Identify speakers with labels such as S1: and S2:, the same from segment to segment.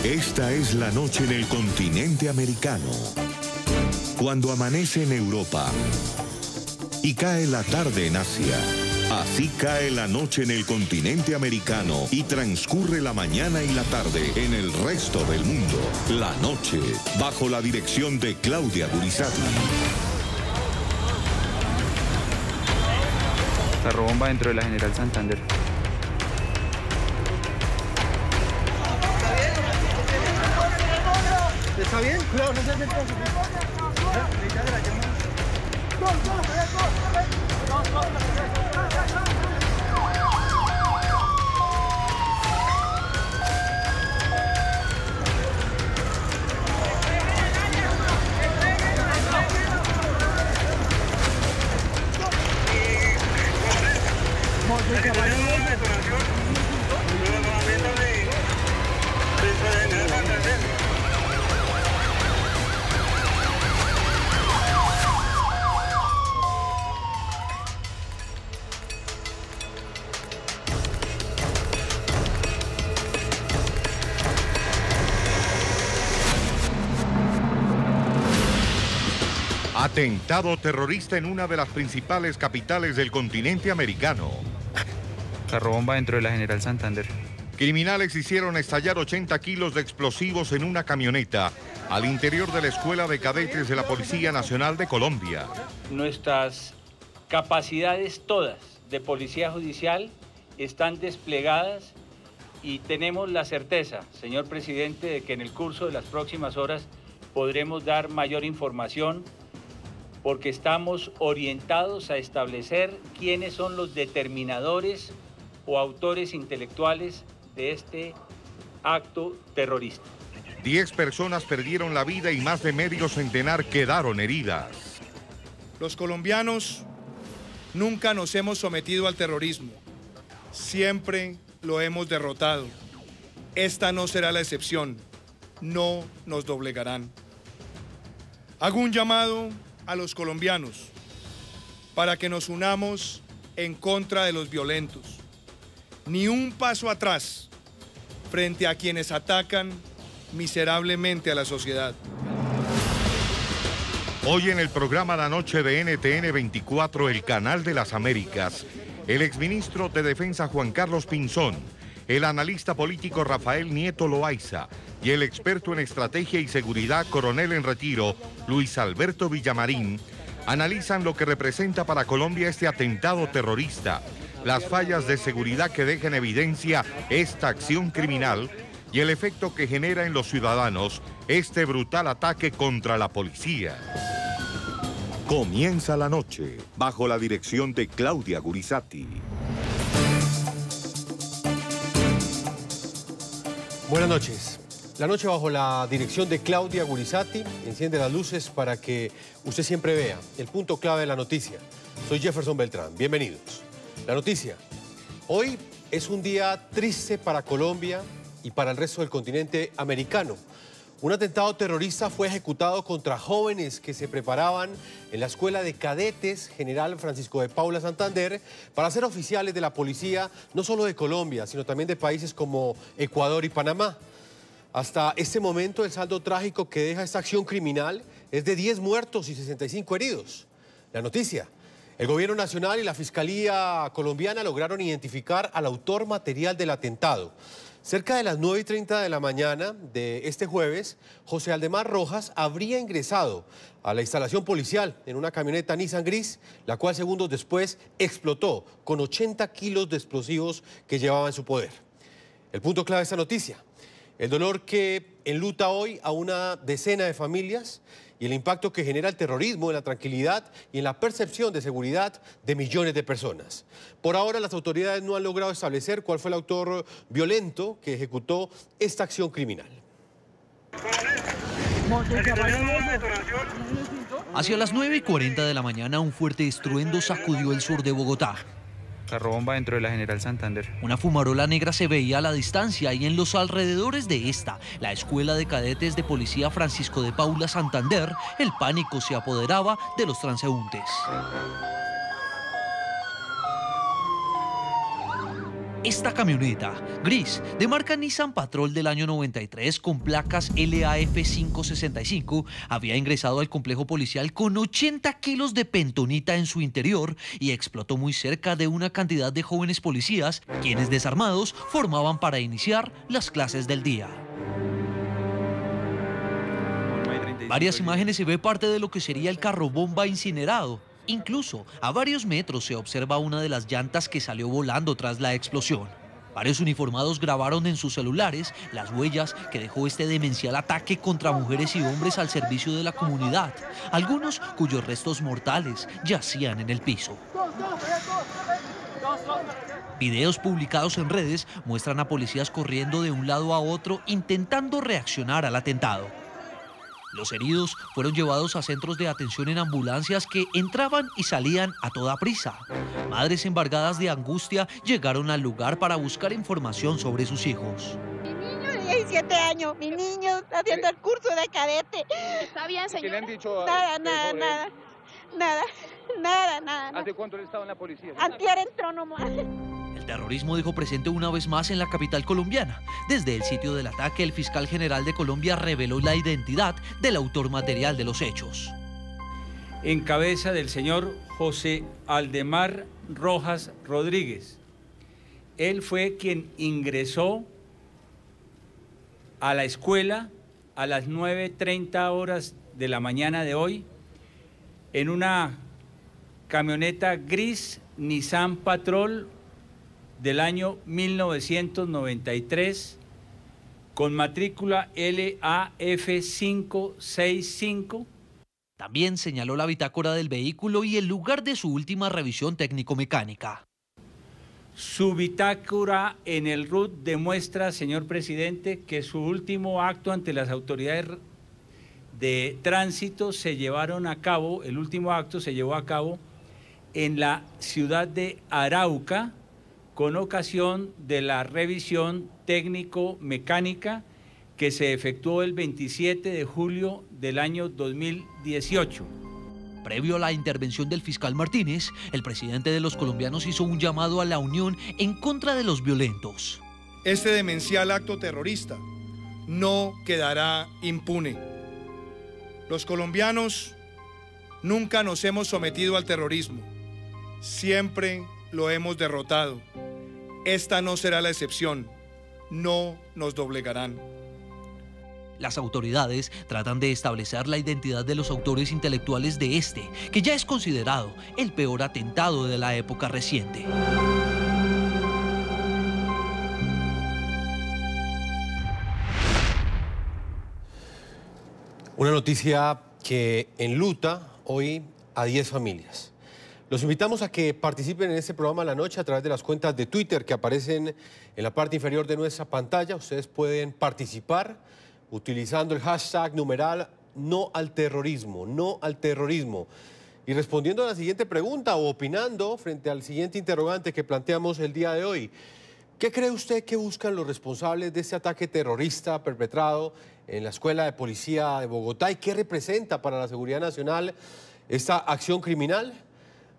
S1: Esta es la noche en el continente americano. Cuando amanece en Europa y cae la tarde en Asia. Así cae la noche en el continente americano y transcurre la mañana y la tarde en el resto del mundo. La noche, bajo la dirección de Claudia Gurizati.
S2: Carrobomba dentro de la General Santander.
S3: ¿Está bien? Cuidado, no se hace el paso.
S1: Atentado terrorista en una de las principales capitales del continente americano.
S2: Carrobomba dentro de la General Santander.
S1: Criminales hicieron estallar 80 kilos de explosivos en una camioneta al interior de la Escuela de Cadetes de la Policía Nacional de Colombia.
S4: Nuestras capacidades todas de policía judicial están desplegadas y tenemos la certeza, señor presidente, de que en el curso de las próximas horas podremos dar mayor información, porque estamos orientados a establecer quiénes son los determinadores o autores intelectuales de este acto terrorista.
S1: 10 personas perdieron la vida y más de medio centenar quedaron heridas.
S5: Los colombianos nunca nos hemos sometido al terrorismo. Siempre lo hemos derrotado. Esta no será la excepción. No nos doblegarán. Hago un llamado a los colombianos para que nos unamos en contra de los violentos. Ni un paso atrás frente a quienes atacan miserablemente a la sociedad.
S1: Hoy en el programa La Noche de NTN 24, el Canal de las Américas, el exministro de Defensa Juan Carlos Pinzón, el analista político Rafael Nieto Loaiza y el experto en estrategia y seguridad coronel en retiro Luis Alberto Villamarín analizan lo que representa para Colombia este atentado terrorista, las fallas de seguridad que deja en evidencia esta acción criminal y el efecto que genera en los ciudadanos este brutal ataque contra la policía. Comienza la noche bajo la dirección de Claudia Gurizati.
S6: Buenas noches. La noche bajo la dirección de Claudia Gurizati enciende las luces para que usted siempre vea el punto clave de la noticia. Soy Jefferson Beltrán. Bienvenidos. La noticia. Hoy es un día triste para Colombia y para el resto del continente americano. Un atentado terrorista fue ejecutado contra jóvenes que se preparaban en la Escuela de Cadetes General Francisco de Paula Santander para ser oficiales de la policía, no solo de Colombia, sino también de países como Ecuador y Panamá. Hasta este momento, el saldo trágico que deja esta acción criminal es de 10 muertos y 65 heridos. La noticia. El Gobierno Nacional y la Fiscalía colombiana lograron identificar al autor material del atentado. Cerca de las 9:30 de la mañana de este jueves, José Aldemar Rojas habría ingresado a la instalación policial en una camioneta Nissan gris, la cual segundos después explotó con 80 kilos de explosivos que llevaba en su poder. El punto clave de esta noticia, el dolor que enluta hoy a una decena de familias y el impacto que genera el terrorismo en la tranquilidad y en la percepción de seguridad de millones de personas. Por ahora, las autoridades no han logrado establecer cuál fue el autor violento que ejecutó esta acción criminal.
S7: Hacia las 9:40 de la mañana, un fuerte estruendo sacudió el sur de Bogotá.
S2: Carrobomba dentro de la General Santander.
S7: Una fumarola negra se veía a la distancia y en los alrededores de esta, la Escuela de Cadetes de Policía Francisco de Paula Santander, el pánico se apoderaba de los transeúntes. Esta camioneta, gris, de marca Nissan Patrol del año 93 con placas LAF 565, había ingresado al complejo policial con 80 kilos de pentonita en su interior y explotó muy cerca de una cantidad de jóvenes policías, quienes desarmados formaban para iniciar las clases del día. Varias imágenes se ve parte de lo que sería el carro bomba incinerado. Incluso a varios metros se observa una de las llantas que salió volando tras la explosión. Varios uniformados grabaron en sus celulares las huellas que dejó este demencial ataque contra mujeres y hombres al servicio de la comunidad, algunos cuyos restos mortales yacían en el piso. Videos publicados en redes muestran a policías corriendo de un lado a otro intentando reaccionar al atentado. Los heridos fueron llevados a centros de atención en ambulancias que entraban y salían a toda prisa. Madres embargadas de angustia llegaron al lugar para buscar información sobre sus hijos.
S8: Mi niño de 17 años, mi niño está haciendo el curso de cadete.
S3: ¿Está bien, señora?
S9: ¿Qué le han dicho?
S8: Nada.
S9: ¿Hace cuánto él estaba en la policía?
S8: Antier entró nomás.
S7: El terrorismo dejó presente una vez más en la capital colombiana. Desde el sitio del ataque, el fiscal general de Colombia reveló la identidad del autor material de los hechos.
S4: En cabeza del señor José Aldemar Rojas Rodríguez. Él fue quien ingresó a la escuela a las 9:30 horas de la mañana de hoy en una camioneta gris Nissan Patrol del año 1993 con matrícula LAF 565.
S7: También señaló la bitácora del vehículo y el lugar de su última revisión técnico-mecánica.
S4: Su bitácora en el RUT demuestra, señor presidente, que su último acto ante las autoridades de tránsito se llevaron a cabo, el último acto se llevó a cabo en la ciudad de Arauca, con ocasión de la revisión técnico-mecánica que se efectuó el 27 de julio del año 2018.
S7: Previo a la intervención del fiscal Martínez, el presidente de los colombianos hizo un llamado a la unión en contra de los violentos.
S5: Este demencial acto terrorista no quedará impune. Los colombianos nunca nos hemos sometido al terrorismo. Siempre lo hemos derrotado. Esta no será la excepción. No nos doblegarán.
S7: Las autoridades tratan de establecer la identidad de los autores intelectuales de este, que ya es considerado el peor atentado de la época reciente.
S6: Una noticia que enluta hoy a 10 familias. Los invitamos a que participen en este programa la noche a través de las cuentas de Twitter que aparecen en la parte inferior de nuestra pantalla. Ustedes pueden participar utilizando el hashtag numeral no al terrorismo, y respondiendo a la siguiente pregunta o opinando frente al siguiente interrogante que planteamos el día de hoy. ¿Qué cree usted que buscan los responsables de este ataque terrorista perpetrado en la Escuela de Policía de Bogotá y qué representa para la seguridad nacional esta acción criminal?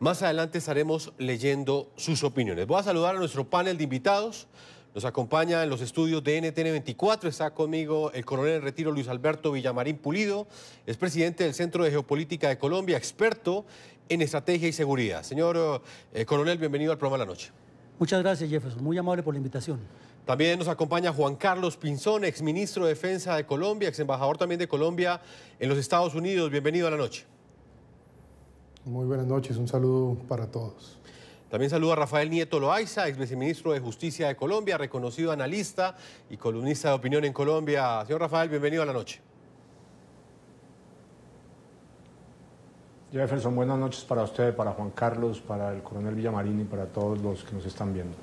S6: Más adelante estaremos leyendo sus opiniones. Voy a saludar a nuestro panel de invitados. Nos acompaña en los estudios de NTN 24. Está conmigo el coronel en retiro Luis Alberto Villamarín Pulido. Es presidente del Centro de Geopolítica de Colombia, experto en estrategia y seguridad. Señor coronel, bienvenido al programa de la noche.
S3: Muchas gracias, Jefferson. Muy amable por la invitación.
S6: También nos acompaña Juan Carlos Pinzón, exministro de Defensa de Colombia, exembajador también de Colombia en los Estados Unidos. Bienvenido a la noche.
S10: Muy buenas noches, un saludo para todos.
S6: También saludo a Rafael Nieto Loaiza, ex viceministro de Justicia de Colombia, reconocido analista y columnista de opinión en Colombia. Señor Rafael, bienvenido a la noche.
S10: Jefferson, buenas noches para usted, para Juan Carlos, para el coronel Villamarín y para todos los que nos están viendo.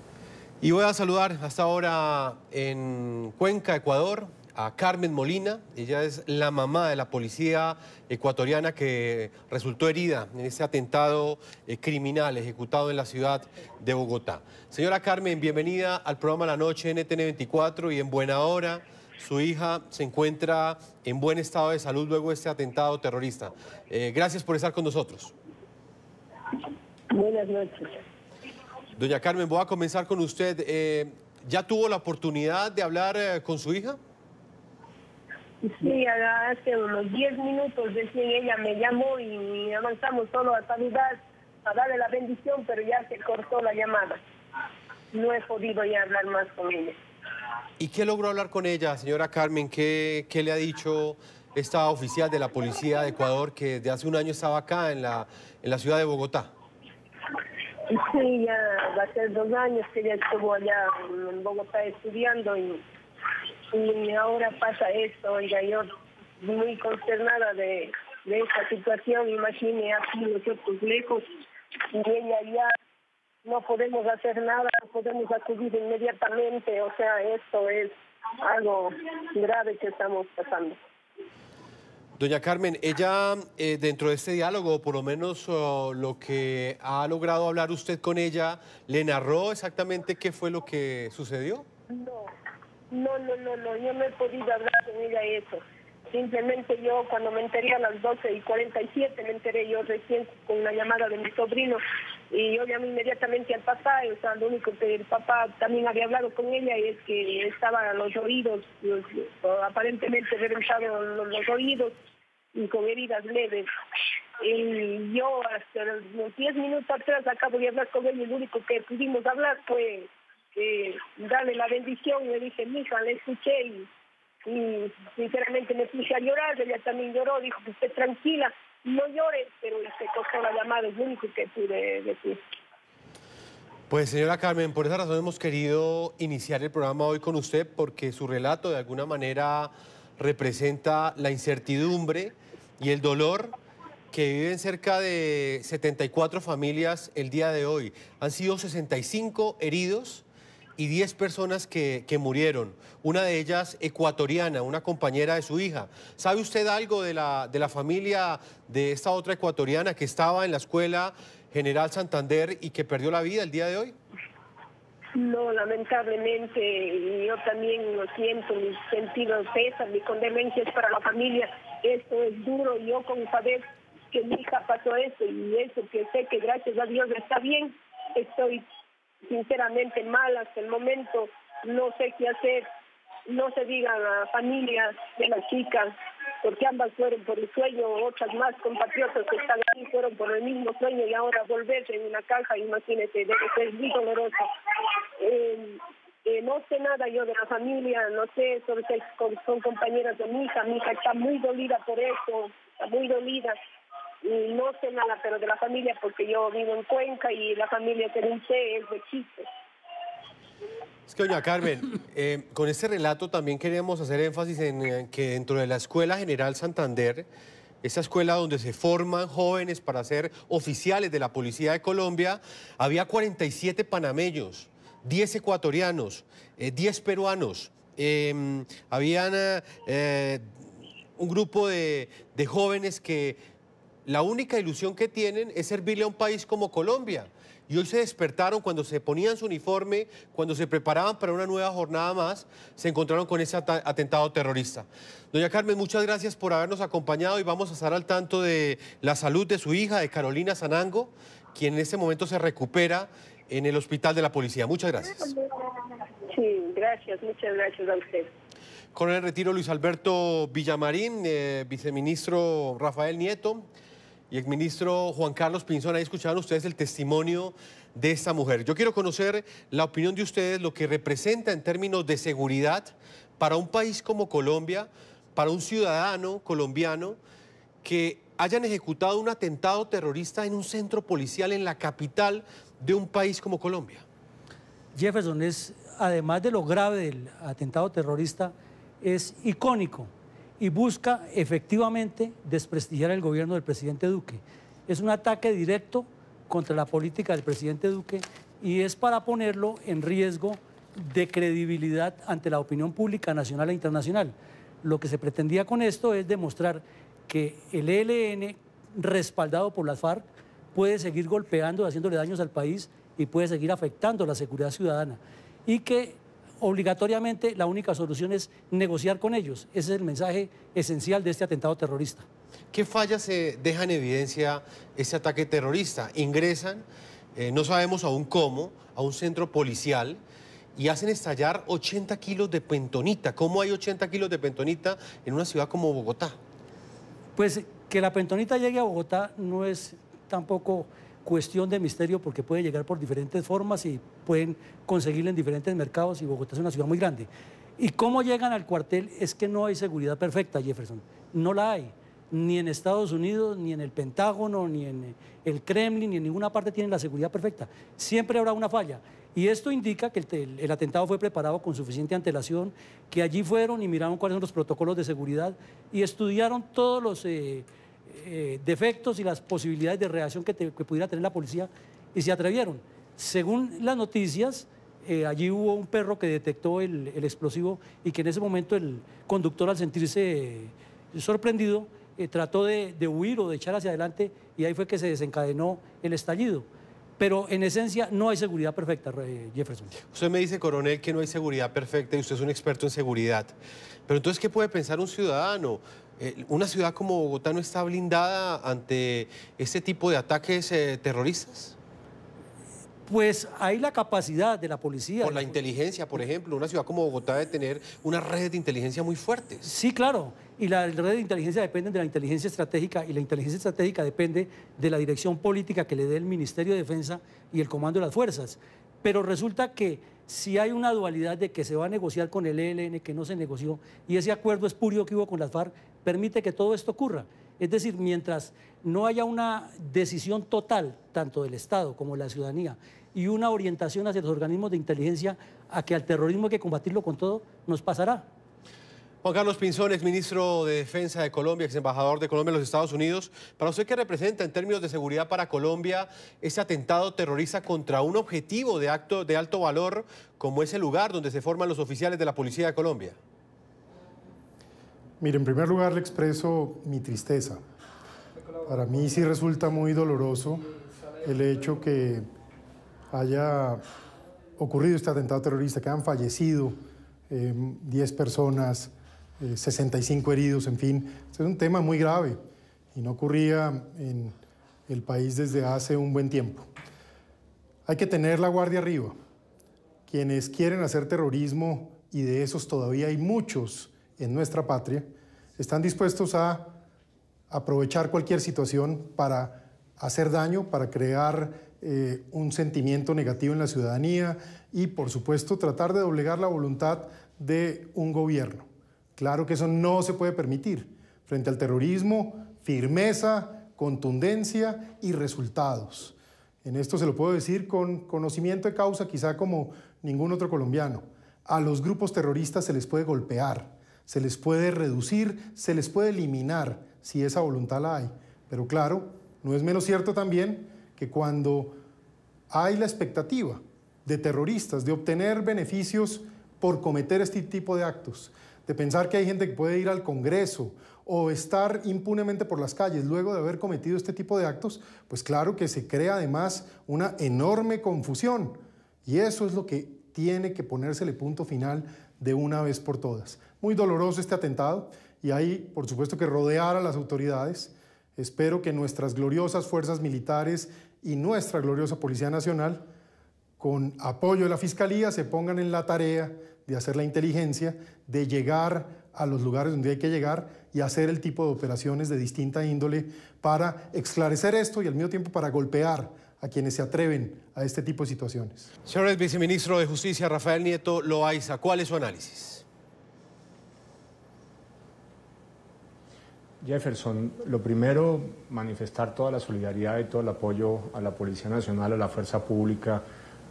S6: Y voy a saludar hasta ahora en Cuenca, Ecuador, a Carmen Molina. Ella es la mamá de la policía ecuatoriana que resultó herida en este atentado criminal ejecutado en la ciudad de Bogotá. Señora Carmen, bienvenida al programa La Noche NTN 24 y en buena hora. Su hija se encuentra en buen estado de salud luego de este atentado terrorista. Gracias por estar con nosotros.
S11: Buenas noches.
S6: Doña Carmen, voy a comenzar con usted. ¿Ya tuvo la oportunidad de hablar con su hija?
S9: Sí, hace unos 10 minutos recién ella me llamó y avanzamos solo a saludar, a darle la bendición, pero ya se cortó la llamada. No he podido ya hablar más con ella.
S6: ¿Y qué logró hablar con ella, señora Carmen? ¿Qué le ha dicho esta oficial de la Policía de Ecuador que desde hace un año estaba acá en la ciudad de Bogotá?
S9: Sí, ya va a ser 2 años que ella estuvo allá en Bogotá estudiando y ahora pasa esto. Oiga, yo muy consternada de esta situación. Imagine aquí nosotros lejos y ella ya no podemos hacer nada, no podemos acudir inmediatamente. O sea, esto es algo grave que estamos pasando.
S6: Doña Carmen, ella dentro de este diálogo, o por lo menos lo que ha logrado hablar usted con ella, ¿le narró exactamente qué fue lo que sucedió?
S9: No, yo no he podido hablar con ella eso. Simplemente yo cuando me enteré a las 12:47, me enteré yo recién con una llamada de mi sobrino y yo llamé inmediatamente al papá. O sea, lo único que el papá también había hablado con ella es que estaban los oídos, aparentemente reventados los oídos y con heridas leves. Y yo hasta los 10 minutos atrás acabo de hablar con ella y lo único que pudimos hablar fue darle la bendición. Le dije, mija, le escuché y sinceramente me puse a llorar. Ella también lloró, dijo que esté tranquila, no llore, pero se cortó la llamada, es lo único que pude decir.
S6: Pues señora Carmen, por esa razón hemos querido iniciar el programa hoy con usted, porque su relato de alguna manera representa la incertidumbre y el dolor que viven cerca de 74 familias el día de hoy. Han sido 65 heridos y 10 personas que murieron, una de ellas ecuatoriana, una compañera de su hija. ¿Sabe usted algo de la familia de esta otra ecuatoriana que estaba en la escuela General Santander y que perdió la vida el día de hoy?
S9: No, lamentablemente, yo también lo siento, mi sentido pesa, mi condolencia es para la familia. Esto es duro, yo con saber que mi hija pasó esto y eso que sé que gracias a Dios está bien, estoy sinceramente mal hasta el momento, no sé qué hacer. No se diga a la familia de las chicas, porque ambas fueron por el sueño, otras más compatriotas que están aquí fueron por el mismo sueño y ahora volverse en una caja, imagínese, debe ser muy doloroso. No sé nada yo de la familia, no sé, son compañeras de mi hija está muy dolida por eso, está muy dolida. Y no sé nada, pero de la familia, porque yo vivo en Cuenca y la familia que no sé es de Chiste.
S6: Es que, doña Carmen, con este relato también queríamos hacer énfasis en que dentro de la Escuela General Santander, esa escuela donde se forman jóvenes para ser oficiales de la Policía de Colombia, había 47 panameños, 10 ecuatorianos, 10 peruanos, habían un grupo de jóvenes que la única ilusión que tienen es servirle a un país como Colombia. Y hoy se despertaron cuando se ponían su uniforme, cuando se preparaban para una nueva jornada más, se encontraron con ese atentado terrorista. Doña Carmen, muchas gracias por habernos acompañado y vamos a estar al tanto de la salud de su hija, de Carolina Sanango, quien en este momento se recupera en el hospital de la policía. Muchas gracias.
S9: Sí, gracias, muchas gracias a usted.
S6: Coronel Retiro Luis Alberto Villamarín, viceministro Rafael Nieto y exministro Juan Carlos Pinzón. Ahí escuchaban ustedes el testimonio de esta mujer. Yo quiero conocer la opinión de ustedes, lo que representa en términos de seguridad para un país como Colombia, para un ciudadano colombiano que hayan ejecutado un atentado terrorista en un centro policial en la capital de un país como Colombia.
S3: Jefferson, además de lo grave del atentado terrorista, es icónico y busca efectivamente desprestigiar el gobierno del presidente Duque. Es un ataque directo contra la política del presidente Duque y es para ponerlo en riesgo de credibilidad ante la opinión pública nacional e internacional. Lo que se pretendía con esto es demostrar que el ELN, respaldado por las FARC, puede seguir golpeando, haciéndole daños al país y puede seguir afectando la seguridad ciudadana. Y que obligatoriamente la única solución es negociar con ellos. Ese es el mensaje esencial de este atentado terrorista.
S6: ¿Qué fallas se deja en evidencia este ataque terrorista? Ingresan no sabemos aún cómo, a un centro policial y hacen estallar 80 kilos de pentonita. ¿Cómo hay 80 kilos de pentonita en una ciudad como Bogotá?
S3: Pues que la pentonita llegue a Bogotá no es tampoco cuestión de misterio, porque puede llegar por diferentes formas y pueden conseguirla en diferentes mercados, y Bogotá es una ciudad muy grande. ¿Y cómo llegan al cuartel? Es que no hay seguridad perfecta, Jefferson. No la hay. Ni en Estados Unidos, ni en el Pentágono, ni en el Kremlin, ni en ninguna parte tienen la seguridad perfecta. Siempre habrá una falla. Y esto indica que el atentado fue preparado con suficiente antelación, que allí fueron y miraron cuáles son los protocolos de seguridad y estudiaron todos los defectos y las posibilidades de reacción que pudiera tener la policía, y se atrevieron. Según las noticias, allí hubo un perro que detectó el explosivo, y que en ese momento el conductor, al sentirse sorprendido, trató de huir o de echar hacia adelante, y ahí fue que se desencadenó el estallido. Pero en esencia no hay seguridad perfecta, Jefferson.
S6: Usted me dice, coronel, que no hay seguridad perfecta y usted es un experto en seguridad. Pero entonces, ¿qué puede pensar un ciudadano? ¿Una ciudad como Bogotá no está blindada ante este tipo de ataques terroristas?
S3: Pues hay la capacidad de la policía.
S6: Por la inteligencia, por ejemplo, una ciudad como Bogotá debe tener unas redes de inteligencia muy fuertes.
S3: Sí, claro, y las redes de inteligencia dependen de la inteligencia estratégica, y la inteligencia estratégica depende de la dirección política que le dé el Ministerio de Defensa y el Comando de las Fuerzas. Pero resulta que si hay una dualidad de que se va a negociar con el ELN, que no se negoció, y ese acuerdo espurio que hubo con las FARC permite que todo esto ocurra. Es decir, mientras no haya una decisión total, tanto del Estado como de la ciudadanía, y una orientación hacia los organismos de inteligencia a que al terrorismo hay que combatirlo con todo, nos pasará.
S6: Juan Carlos Pinzón, exministro de Defensa de Colombia, ex embajador de Colombia en los Estados Unidos. ¿Para usted qué representa en términos de seguridad para Colombia ese atentado terrorista contra un objetivo de alto valor como es el lugar donde se forman los oficiales de la Policía de Colombia?
S10: Mire, en primer lugar le expreso mi tristeza. Para mí sí resulta muy doloroso el hecho que haya ocurrido este atentado terrorista, que han fallecido 10 personas, 65 heridos, en fin. Este es un tema muy grave y no ocurría en el país desde hace un buen tiempo. Hay que tener la guardia arriba. Quienes quieren hacer terrorismo, y de esos todavía hay muchos en nuestra patria, están dispuestos a aprovechar cualquier situación para hacer daño, para crear un sentimiento negativo en la ciudadanía y, por supuesto, tratar de doblegar la voluntad de un gobierno. Claro que eso no se puede permitir. Frente al terrorismo, firmeza, contundencia y resultados. En esto se lo puedo decir con conocimiento de causa, quizá como ningún otro colombiano. A los grupos terroristas se les puede golpear, se les puede reducir, se les puede eliminar, si esa voluntad la hay. Pero claro, no es menos cierto también que cuando hay la expectativa de terroristas de obtener beneficios por cometer este tipo de actos, de pensar que hay gente que puede ir al Congreso o estar impunemente por las calles luego de haber cometido este tipo de actos, pues claro que se crea además una enorme confusión. Y eso es lo que tiene que ponérsele punto final de una vez por todas. Muy doloroso este atentado, y hay, por supuesto, que rodear a las autoridades. Espero que nuestras gloriosas fuerzas militares y nuestra gloriosa Policía Nacional, con apoyo de la Fiscalía, se pongan en la tarea de hacer la inteligencia, de llegar a los lugares donde hay que llegar y hacer el tipo de operaciones de distinta índole para esclarecer esto y al mismo tiempo para golpear a quienes se atreven a este tipo de situaciones.
S6: Señor viceministro de Justicia, Rafael Nieto Loaiza, ¿cuál es su análisis?
S10: Jefferson, lo primero, manifestar toda la solidaridad y todo el apoyo a la Policía Nacional, a la Fuerza Pública,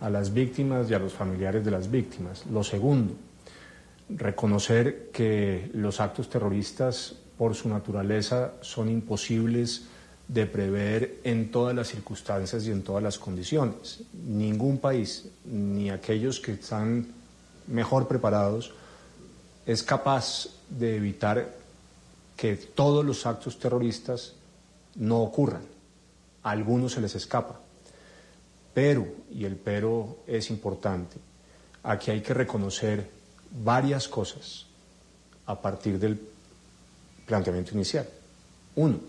S10: a las víctimas y a los familiares de las víctimas. Lo segundo, reconocer que los actos terroristas, por su naturaleza, son imposibles de prever en todas las circunstancias y en todas las condiciones. Ningún país, ni aquellos que están mejor preparados, es capaz de evitar que todos los actos terroristas no ocurran. A algunos se les escapa. Pero, y el pero es importante, aquí hay que reconocer varias cosas a partir del planteamiento inicial. Uno,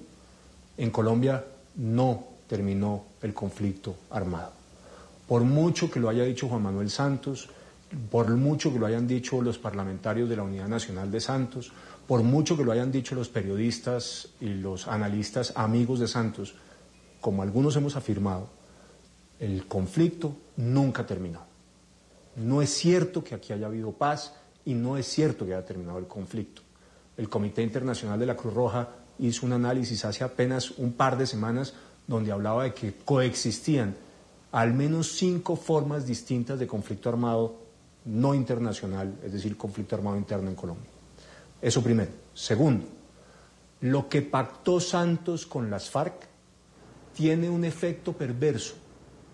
S10: en Colombia no terminó el conflicto armado.
S11: Por mucho que lo haya dicho Juan Manuel Santos, por mucho que lo hayan dicho los parlamentarios de la Unidad Nacional de Santos, por mucho que lo hayan dicho los periodistas y los analistas amigos de Santos, como algunos hemos afirmado, el conflicto nunca terminó. No es cierto que aquí haya habido paz y no es cierto que haya terminado el conflicto. El Comité Internacional de la Cruz Roja hizo un análisis hace apenas un par de semanas donde hablaba de que coexistían al menos 5 formas distintas de conflicto armado no internacional, es decir, conflicto armado interno en Colombia. Eso primero. Segundo, lo que pactó Santos con las FARC tiene un efecto perverso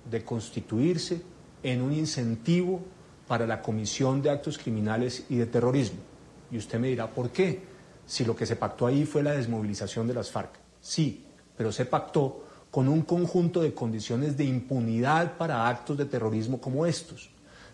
S11: de constituirse en un incentivo para la comisión de actos criminales y de terrorismo. Y usted me dirá, ¿por qué? Si lo que se pactó ahí fue la desmovilización de las FARC. Sí, pero se pactó con un conjunto de condiciones de impunidad para actos de terrorismo como estos.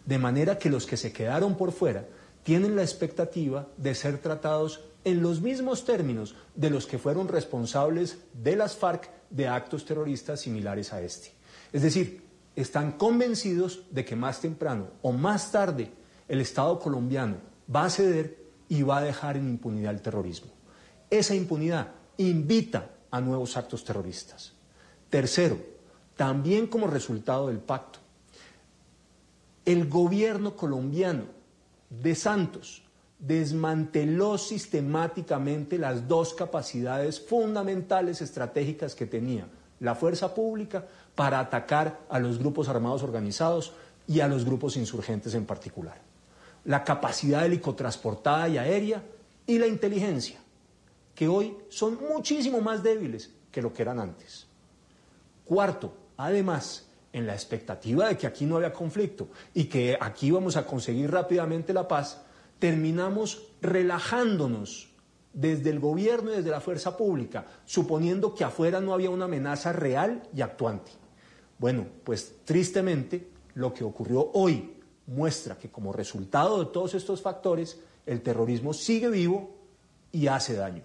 S11: De manera que los que se quedaron por fuera tienen la expectativa de ser tratados en los mismos términos de los que fueron responsables de las FARC de actos terroristas similares a este. Es decir, están convencidos de que más temprano o más tarde el Estado colombiano va a ceder y va a dejar en impunidad el terrorismo. Esa impunidad invita a nuevos actos terroristas. Tercero, también como resultado del pacto, el gobierno colombiano de Santos desmanteló sistemáticamente las 2 capacidades fundamentales estratégicas que tenía la fuerza pública para atacar a los grupos armados organizados y a los grupos insurgentes en particular. La capacidad helicotransportada y aérea y la inteligencia, que hoy son muchísimo más débiles que lo que eran antes. Cuarto, además, en la expectativa de que aquí no había conflicto y que aquí íbamos a conseguir rápidamente la paz, terminamos relajándonos desde el gobierno y desde la fuerza pública, suponiendo que afuera no había una amenaza real y actuante. Bueno, pues tristemente lo que ocurrió hoy muestra que como resultado de todos estos factores, el terrorismo sigue vivo y hace daño.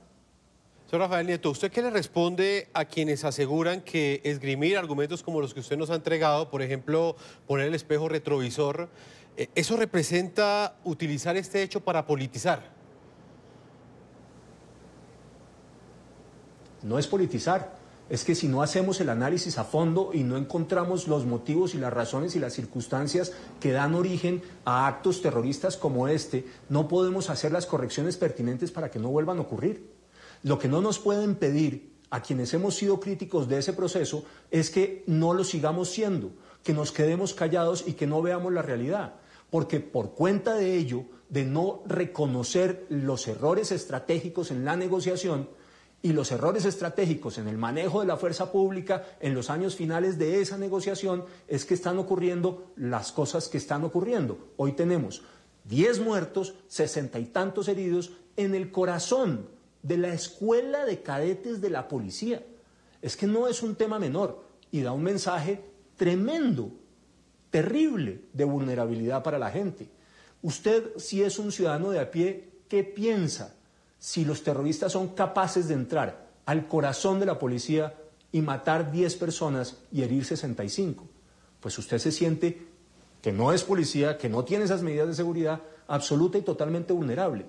S6: Señor Rafael Nieto, ¿usted qué le responde a quienes aseguran que esgrimir argumentos como los que usted nos ha entregado, por ejemplo, poner el espejo retrovisor, eso representa utilizar este hecho para politizar?
S11: No es politizar, es que si no hacemos el análisis a fondo y no encontramos los motivos y las razones y las circunstancias que dan origen a actos terroristas como este, no podemos hacer las correcciones pertinentes para que no vuelvan a ocurrir. Lo que no nos pueden pedir a quienes hemos sido críticos de ese proceso es que no lo sigamos siendo, que nos quedemos callados y que no veamos la realidad, porque por cuenta de ello, de no reconocer los errores estratégicos en la negociación y los errores estratégicos en el manejo de la fuerza pública en los años finales de esa negociación, es que están ocurriendo las cosas que están ocurriendo. Hoy tenemos 10 muertos, 60 y tantos heridos en el corazón de la escuela de cadetes de la policía. Es que no es un tema menor y da un mensaje tremendo, terrible de vulnerabilidad para la gente. Usted, si es un ciudadano de a pie, ¿qué piensa si los terroristas son capaces de entrar al corazón de la policía y matar 10 personas y herir 65? Pues usted se siente que no es policía, que no tiene esas medidas de seguridad, absoluta y totalmente vulnerable.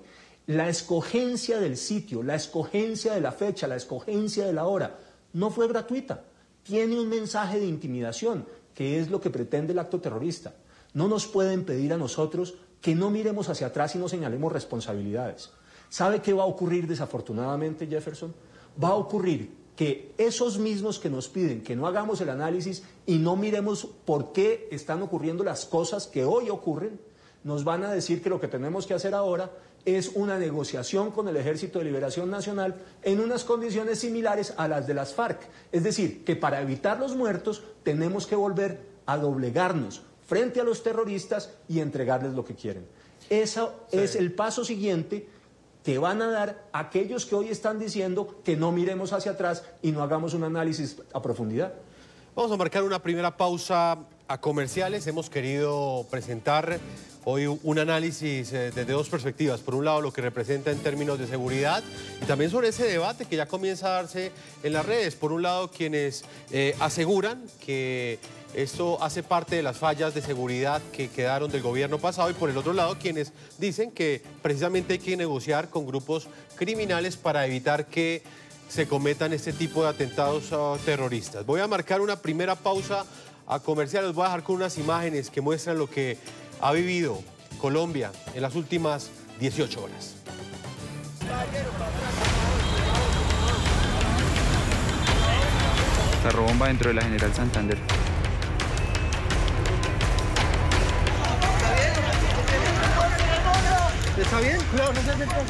S11: La escogencia del sitio, la escogencia de la fecha, la escogencia de la hora, no fue gratuita. Tiene un mensaje de intimidación, que es lo que pretende el acto terrorista. No nos pueden pedir a nosotros que no miremos hacia atrás y no señalemos responsabilidades. ¿Sabe qué va a ocurrir desafortunadamente, Jefferson? Va a ocurrir que esos mismos que nos piden que no hagamos el análisis y no miremos por qué están ocurriendo las cosas que hoy ocurren, nos van a decir que lo que tenemos que hacer ahora es una negociación con el Ejército de Liberación Nacional en unas condiciones similares a las de las FARC. Es decir, que para evitar los muertos tenemos que volver a doblegarnos frente a los terroristas y entregarles lo que quieren. Eso es el paso siguiente que van a dar aquellos que hoy están diciendo que no miremos hacia atrás y no hagamos un análisis a profundidad.
S6: Vamos a marcar una primera pausa a comerciales. Hemos querido presentar hoy un análisis desde dos perspectivas. Por un lado, lo que representa en términos de seguridad y también sobre ese debate que ya comienza a darse en las redes. Por un lado, quienes aseguran que esto hace parte de las fallas de seguridad que quedaron del gobierno pasado, y por el otro lado, quienes dicen que precisamente hay que negociar con grupos criminales para evitar que se cometan este tipo de atentados terroristas. Voy a marcar una primera pausa a comerciales. Voy a dejar con unas imágenes que muestran lo que ha vivido Colombia en las últimas 18 horas.
S2: Carrobomba dentro de la General Santander.
S12: ¿Está bien? Cuidado, no se hace caso.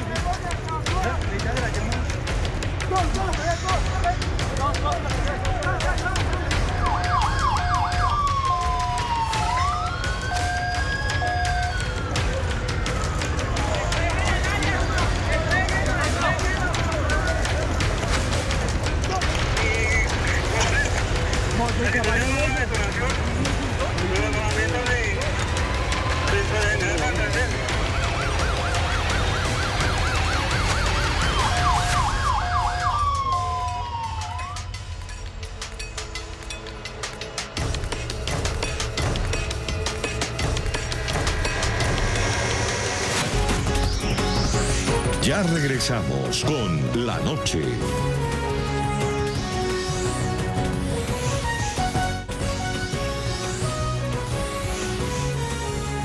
S1: Ya regresamos con La Noche.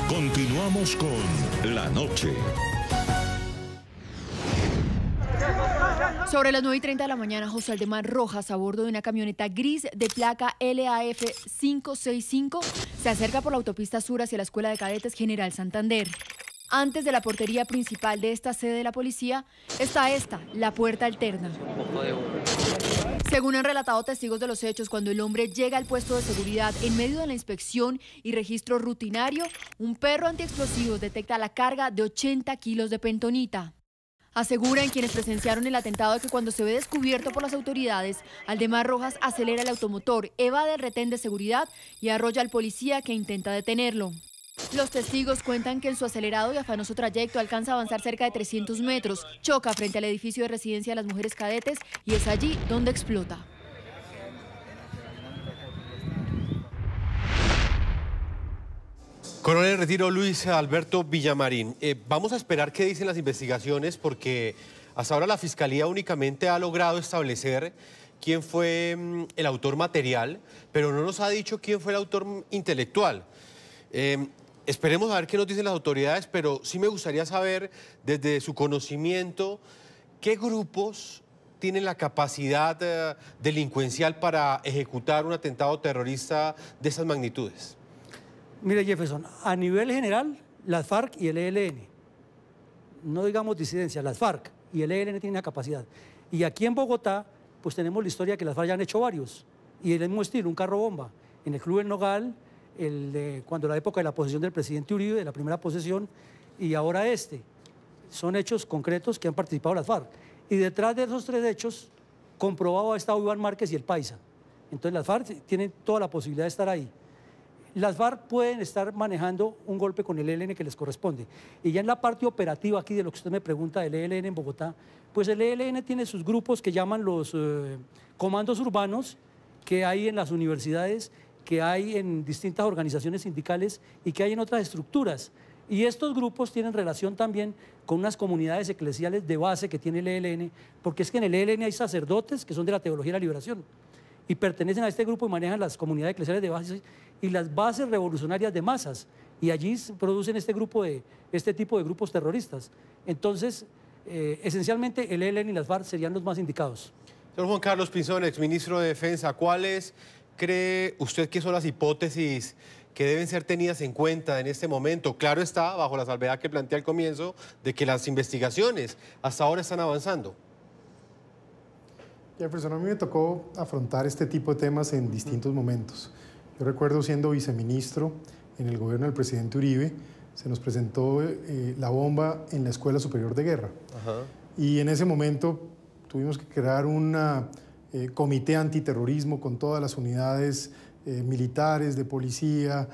S1: Continuamos con La Noche.
S13: Sobre las 9:30 de la mañana, José Aldemar Rojas, a bordo de una camioneta gris de placa LAF 565, se acerca por la autopista sur hacia la Escuela de Cadetes General Santander. Antes de la portería principal de esta sede de la policía está la puerta alterna. Según han relatado testigos de los hechos, cuando el hombre llega al puesto de seguridad en medio de la inspección y registro rutinario, un perro antiexplosivos detecta la carga de 80 kilos de pentonita. Aseguran quienes presenciaron el atentado que cuando se ve descubierto por las autoridades, Aldemar Rojas acelera el automotor, evade el retén de seguridad y arrolla al policía que intenta detenerlo. Los testigos cuentan que en su acelerado y afanoso trayecto alcanza a avanzar cerca de 300 metros, choca frente al edificio de residencia de las mujeres cadetes y es allí donde explota.
S6: Coronel en retiro Luis Alberto Villamarín, vamos a esperar qué dicen las investigaciones, porque hasta ahora la Fiscalía únicamente ha logrado establecer quién fue el autor material, pero no nos ha dicho quién fue el autor intelectual. Esperemos a ver qué nos dicen las autoridades, pero sí me gustaría saber, desde su conocimiento, qué grupos tienen la capacidad delincuencial para ejecutar un atentado terrorista de esas magnitudes.
S3: Mire, Jefferson, a nivel general, las FARC y el ELN, no digamos disidencia, las FARC y el ELN tienen la capacidad. Y aquí en Bogotá, pues tenemos la historia que las FARC ya han hecho varios, y el mismo estilo, un carro bomba, en el Club El Nogal, cuando la época de la posesión del presidente Uribe, de la primera posesión, y ahora son hechos concretos que han participado las FARC. Y detrás de esos tres hechos, comprobado ha estado Iván Márquez y el Paisa. Entonces las FARC tienen toda la posibilidad de estar ahí. Las FARC pueden estar manejando un golpe con el ELN que les corresponde. Y ya en la parte operativa aquí de lo que usted me pregunta del ELN en Bogotá, pues el ELN tiene sus grupos que llaman los comandos urbanos, que hay en las universidades, que hay en distintas organizaciones sindicales y que hay en otras estructuras. Y estos grupos tienen relación también con unas comunidades eclesiales de base que tiene el ELN, porque es que en el ELN hay sacerdotes que son de la Teología de la Liberación y pertenecen a este grupo y manejan las comunidades eclesiales de base y las bases revolucionarias de masas, y allí producen este tipo de grupos terroristas. Entonces, esencialmente el ELN y las FARC serían los más indicados.
S6: Señor Juan Carlos Pinzón, exministro de Defensa, ¿cuáles cree usted que son las hipótesis que deben ser tenidas en cuenta en este momento? Claro está, bajo la salvedad que planteé al comienzo, de que las investigaciones hasta ahora están avanzando.
S10: Jefferson, a mí me tocó afrontar este tipo de temas en distintos momentos. Yo recuerdo siendo viceministro en el gobierno del presidente Uribe, se nos presentó la bomba en la Escuela Superior de Guerra. Ajá. Y en ese momento tuvimos que crear un comité antiterrorismo con todas las unidades militares, de policía,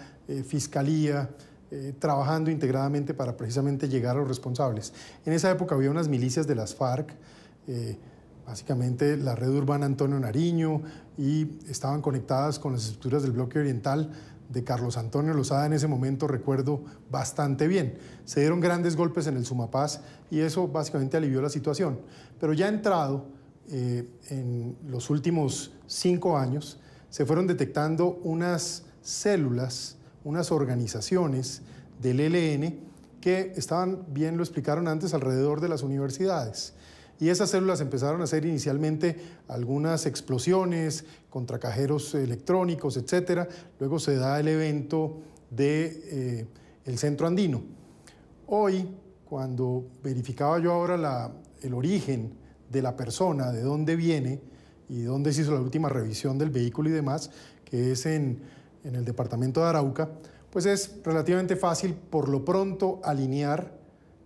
S10: fiscalía, trabajando integradamente para precisamente llegar a los responsables. En esa época había unas milicias de las FARC, básicamente la red urbana Antonio Nariño, y estaban conectadas con las estructuras del bloque oriental de Carlos Antonio Lozada. En ese momento recuerdo bastante bien. Se dieron grandes golpes en el Sumapaz y eso básicamente alivió la situación. Pero ya entrado en los últimos 5 años, se fueron detectando unas células, unas organizaciones del ELN que estaban, bien lo explicaron antes, alrededor de las universidades. Y esas células empezaron a hacer inicialmente algunas explosiones contra cajeros electrónicos, etc. Luego se da el evento del Centro Andino. Hoy, cuando verificaba yo ahora el origen de la persona, de dónde viene y dónde se hizo la última revisión del vehículo y demás, que es en el departamento de Arauca, pues es relativamente fácil por lo pronto alinear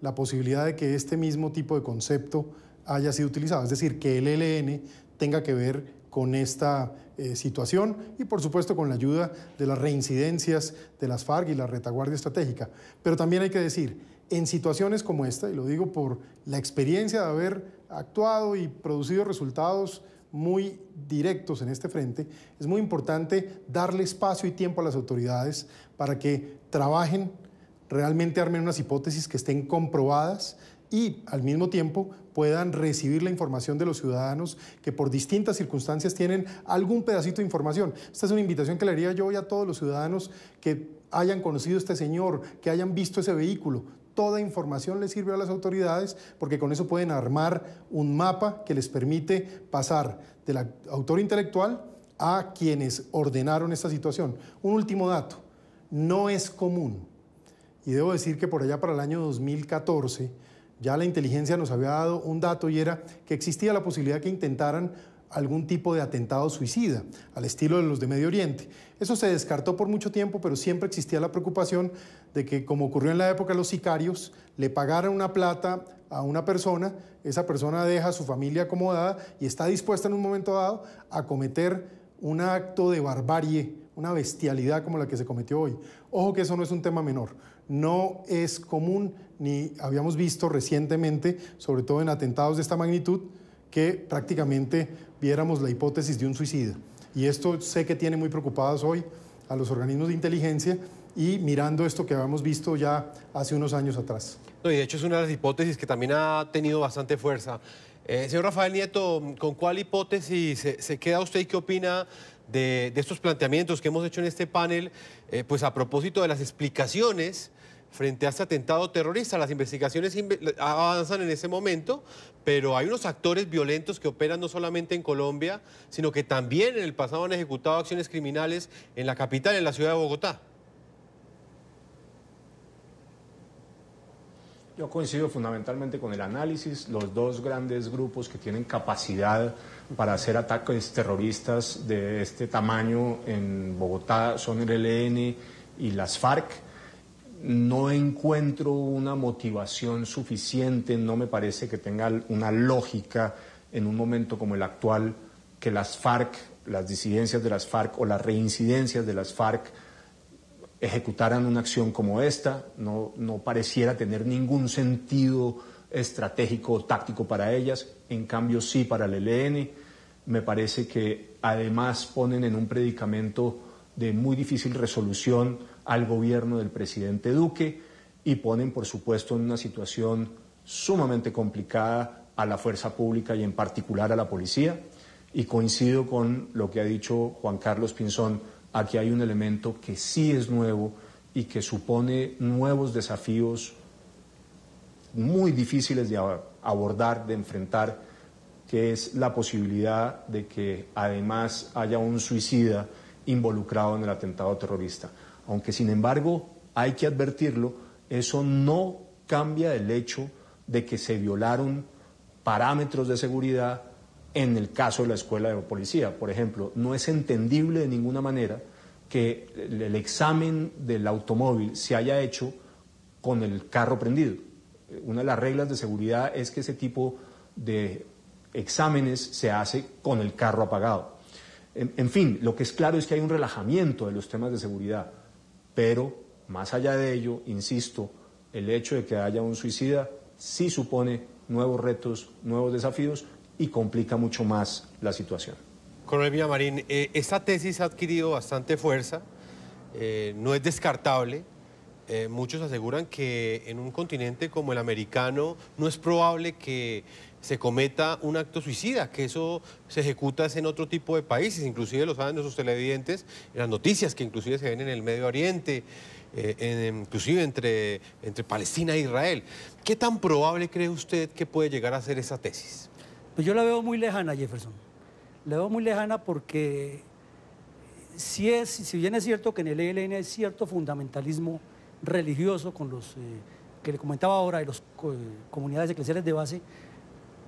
S10: la posibilidad de que este mismo tipo de concepto haya sido utilizado, es decir, que el ELN tenga que ver con esta situación y por supuesto con la ayuda de las reincidencias de las FARC y la retaguardia estratégica. Pero también hay que decir, en situaciones como esta, y lo digo por la experiencia de haber actuado y producido resultados muy directos en este frente, es muy importante darle espacio y tiempo a las autoridades para que trabajen, realmente armen unas hipótesis que estén comprobadas y al mismo tiempo puedan recibir la información de los ciudadanos que por distintas circunstancias tienen algún pedacito de información. Esta es una invitación que le haría yo hoy a todos los ciudadanos que hayan conocido a este señor, que hayan visto ese vehículo. Toda información les sirve a las autoridades porque con eso pueden armar un mapa que les permite pasar del autor intelectual a quienes ordenaron esta situación. Un último dato, no es común, y debo decir que por allá para el año 2014 ya la inteligencia nos había dado un dato y era que existía la posibilidad que intentaran algún tipo de atentado suicida, al estilo de los de Medio Oriente. Eso se descartó por mucho tiempo, pero siempre existía la preocupación de que, como ocurrió en la época de los sicarios, le pagaran una plata a una persona, esa persona deja a su familia acomodada y está dispuesta en un momento dado a cometer un acto de barbarie, una bestialidad como la que se cometió hoy. Ojo que eso no es un tema menor. No es común, ni habíamos visto recientemente, sobre todo en atentados de esta magnitud, que prácticamente viéramos la hipótesis de un suicida. Y esto sé que tiene muy preocupados hoy a los organismos de inteligencia y mirando esto que habíamos visto ya hace unos años atrás.
S6: No, y de hecho es una de las hipótesis que también ha tenido bastante fuerza. Señor Rafael Nieto, ¿con cuál hipótesis se queda usted y qué opina de estos planteamientos que hemos hecho en este panel, pues a propósito de las explicaciones frente a este atentado terrorista? Las investigaciones avanzan en ese momento, pero hay unos actores violentos que operan no solamente en Colombia, sino que también en el pasado han ejecutado acciones criminales en la capital, en la ciudad de Bogotá.
S11: Yo coincido fundamentalmente con el análisis. Los dos grandes grupos que tienen capacidad para hacer ataques terroristas de este tamaño en Bogotá son el ELN y las FARC. No encuentro una motivación suficiente, no me parece que tenga una lógica en un momento como el actual que las FARC, las disidencias de las FARC o las reincidencias de las FARC ejecutaran una acción como esta. No pareciera tener ningún sentido estratégico o táctico para ellas, en cambio sí para el ELN. Me parece que además ponen en un predicamento de muy difícil resolución al gobierno del presidente Duque y ponen, por supuesto, en una situación sumamente complicada a la fuerza pública y en particular a la policía. Y coincido con lo que ha dicho Juan Carlos Pinzón. Aquí hay un elemento que sí es nuevo y que supone nuevos desafíos muy difíciles de abordar, de enfrentar, que es la posibilidad de que además haya un suicida involucrado en el atentado terrorista. Aunque, sin embargo, hay que advertirlo, eso no cambia el hecho de que se violaron parámetros de seguridad en el caso de la escuela de policía. Por ejemplo, no es entendible de ninguna manera que el examen del automóvil se haya hecho con el carro prendido. Una de las reglas de seguridad es que ese tipo de exámenes se hace con el carro apagado. En fin, lo que es claro es que hay un relajamiento de los temas de seguridad, pero más allá de ello, insisto, el hecho de que haya un suicida sí supone nuevos retos, nuevos desafíos y complica mucho más la situación.
S6: Coronel Villamarín, esta tesis ha adquirido bastante fuerza, no es descartable. Muchos aseguran que en un continente como el americano no es probable que se cometa un acto suicida, que eso se ejecuta en otro tipo de países, inclusive lo saben nuestros televidentes, en las noticias que inclusive se ven en el Medio Oriente, inclusive entre Palestina e Israel. ¿Qué tan probable cree usted que puede llegar a ser esa tesis?
S3: Pues yo la veo muy lejana, Jefferson. La veo muy lejana porque si bien es cierto que en el ELN hay cierto fundamentalismo religioso con los que le comentaba ahora de las comunidades eclesiales de base,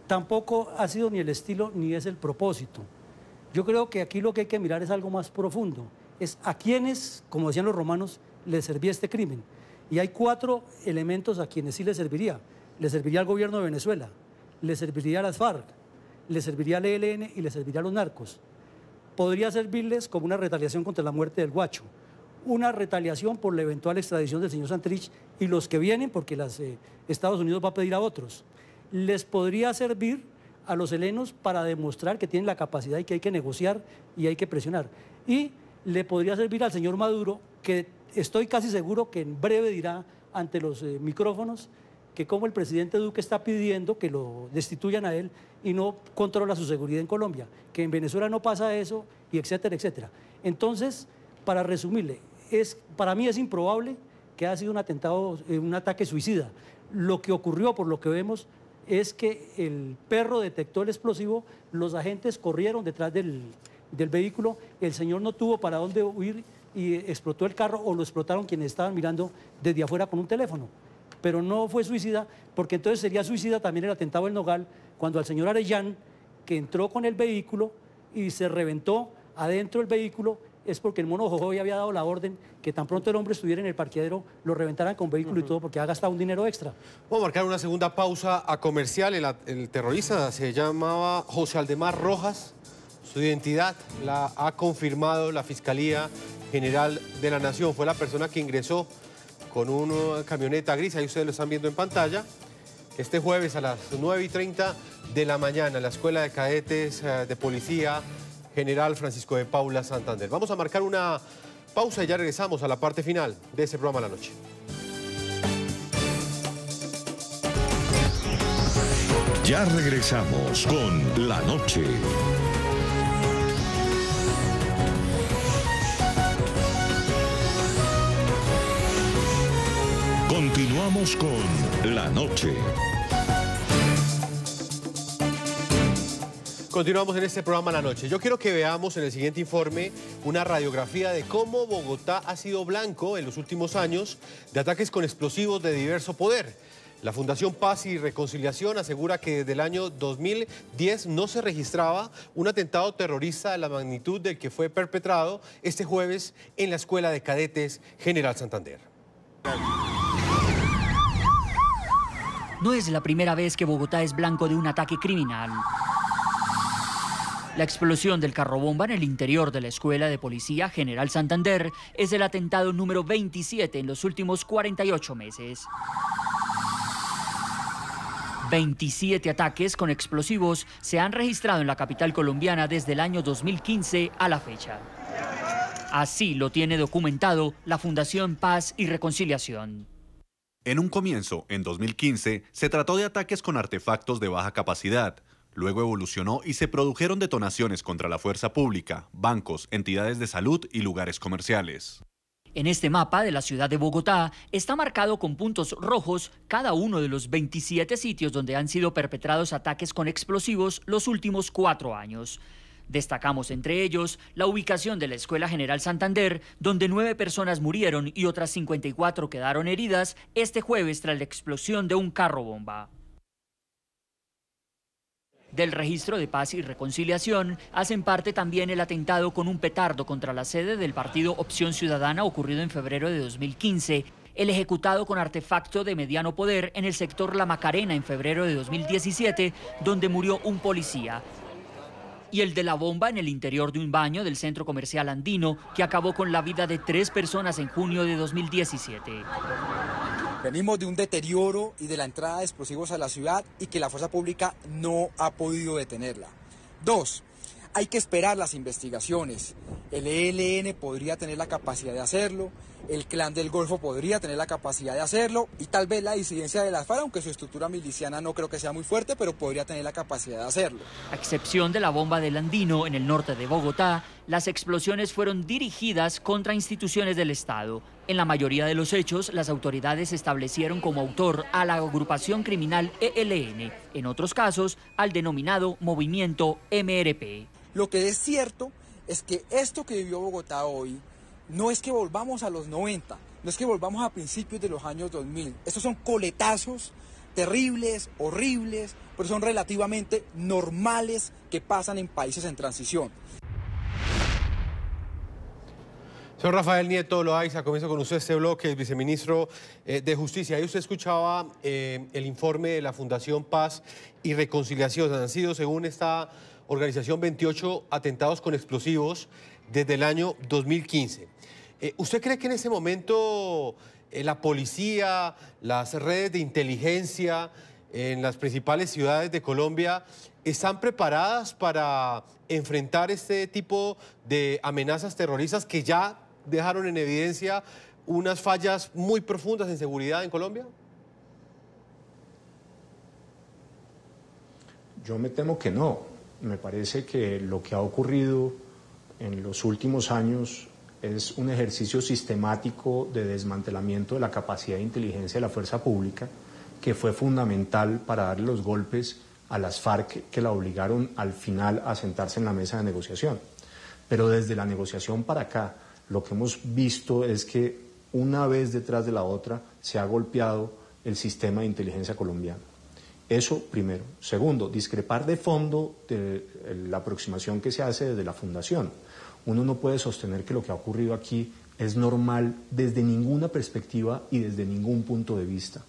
S3: tampoco ha sido ni el estilo ni es el propósito. Yo creo que aquí lo que hay que mirar es algo más profundo, es a quienes, como decían los romanos, les servía este crimen. Y hay 4 elementos a quienes sí les serviría. Le serviría al gobierno de Venezuela, le serviría a las FARC, le serviría al ELN y le serviría a los narcos. Podría servirles como una retaliación contra la muerte del Guacho, una retaliación por la eventual extradición del señor Santrich y los que vienen, porque Estados Unidos va a pedir a otros. Les podría servir a los helenos para demostrar que tienen la capacidad y que hay que negociar y hay que presionar. Y le podría servir al señor Maduro, que estoy casi seguro que en breve dirá ante los micrófonos que como el presidente Duque está pidiendo que lo destituyan a él y no controla su seguridad en Colombia, que en Venezuela no pasa eso, y etcétera, etcétera. Entonces, para resumirle, para mí es improbable que haya sido un atentado, un ataque suicida. Lo que ocurrió, por lo que vemos, es que el perro detectó el explosivo, los agentes corrieron detrás del vehículo, el señor no tuvo para dónde huir y explotó el carro, o lo explotaron quienes estaban mirando desde afuera con un teléfono. Pero no fue suicida, porque entonces sería suicida también el atentado del Nogal, cuando al señor Arellán, que entró con el vehículo y se reventó adentro del vehículo, es porque el mono Jojoy había dado la orden que tan pronto el hombre estuviera en el parqueadero, lo reventaran con vehículo y todo, porque ha gastado un dinero extra.
S6: Vamos a marcar una segunda pausa a comercial. El terrorista se llamaba José Aldemar Rojas. Su identidad la ha confirmado la Fiscalía General de la Nación. Fue la persona que ingresó con una camioneta gris, ahí ustedes lo están viendo en pantalla, este jueves a las 9:30 de la mañana, en la Escuela de Cadetes de Policía General Francisco de Paula Santander. Vamos a marcar una pausa y ya regresamos a la parte final de este programa La Noche.
S1: Ya regresamos con La Noche. Continuamos con La Noche.
S6: Continuamos en este programa La Noche. Yo quiero que veamos en el siguiente informe una radiografía de cómo Bogotá ha sido blanco en los últimos años de ataques con explosivos de diverso poder. La Fundación Paz y Reconciliación asegura que desde el año 2010 no se registraba un atentado terrorista de la magnitud del que fue perpetrado este jueves en la Escuela de Cadetes General Santander.
S14: No es la primera vez que Bogotá es blanco de un ataque criminal. La explosión del carrobomba en el interior de la Escuela de Policía General Santander es el atentado número 27 en los últimos 48 meses. 27 ataques con explosivos se han registrado en la capital colombiana desde el año 2015 a la fecha. Así lo tiene documentado la Fundación Paz y Reconciliación.
S15: En un comienzo, en 2015, se trató de ataques con artefactos de baja capacidad. Luego evolucionó y se produjeron detonaciones contra la fuerza pública, bancos, entidades de salud y lugares comerciales.
S14: En este mapa de la ciudad de Bogotá está marcado con puntos rojos cada uno de los 27 sitios donde han sido perpetrados ataques con explosivos los últimos 4 años. Destacamos entre ellos la ubicación de la Escuela General Santander, donde 9 personas murieron y otras 54 quedaron heridas este jueves tras la explosión de un carro bomba. Del registro de Paz y Reconciliación hacen parte también el atentado con un petardo contra la sede del partido Opción Ciudadana ocurrido en febrero de 2015, el ejecutado con artefacto de mediano poder en el sector La Macarena en febrero de 2017, donde murió un policía. y el de la bomba en el interior de un baño del centro comercial andino que acabó con la vida de 3 personas en junio de 2017.
S16: Venimos de un deterioro y de la entrada de explosivos a la ciudad y que la fuerza pública no ha podido detenerla. 2. Hay que esperar las investigaciones. El ELN podría tener la capacidad de hacerlo, el Clan del Golfo podría tener la capacidad de hacerlo y tal vez la disidencia de las FARC, aunque su estructura miliciana no creo que sea muy fuerte, pero podría tener la capacidad de hacerlo.
S14: A excepción de la bomba del Andino en el norte de Bogotá, las explosiones fueron dirigidas contra instituciones del Estado. En la mayoría de los hechos, las autoridades establecieron como autor a la agrupación criminal ELN, en otros casos al denominado movimiento MRP.
S16: Lo que es cierto es que esto que vivió Bogotá hoy no es que volvamos a los 90, no es que volvamos a principios de los años 2000. Estos son coletazos terribles, horribles, pero son relativamente normales que pasan en países en transición.
S6: Señor Rafael Nieto Loaiza, comienzo con usted este bloque, el viceministro de Justicia. Ahí usted escuchaba el informe de la Fundación Paz y Reconciliación. Han sido, según esta organización, 28 atentados con explosivos desde el año 2015. ¿Usted cree que en ese momento la policía, las redes de inteligencia en las principales ciudades de Colombia están preparadas para enfrentar este tipo de amenazas terroristas que ya dejaron en evidencia unas fallas muy profundas en seguridad en Colombia?
S11: Yo me temo que no. Me parece que lo que ha ocurrido en los últimos años es un ejercicio sistemático de desmantelamiento de la capacidad de inteligencia de la fuerza pública, que fue fundamental para darle los golpes a las FARC que la obligaron al final a sentarse en la mesa de negociación. Pero desde la negociación para acá, lo que hemos visto es que una vez detrás de la otra se ha golpeado el sistema de inteligencia colombiano. Eso primero. Segundo, discrepar de fondo de la aproximación que se hace desde la Fundación. Uno no puede sostener que lo que ha ocurrido aquí es normal desde ninguna perspectiva y desde ningún punto de vista.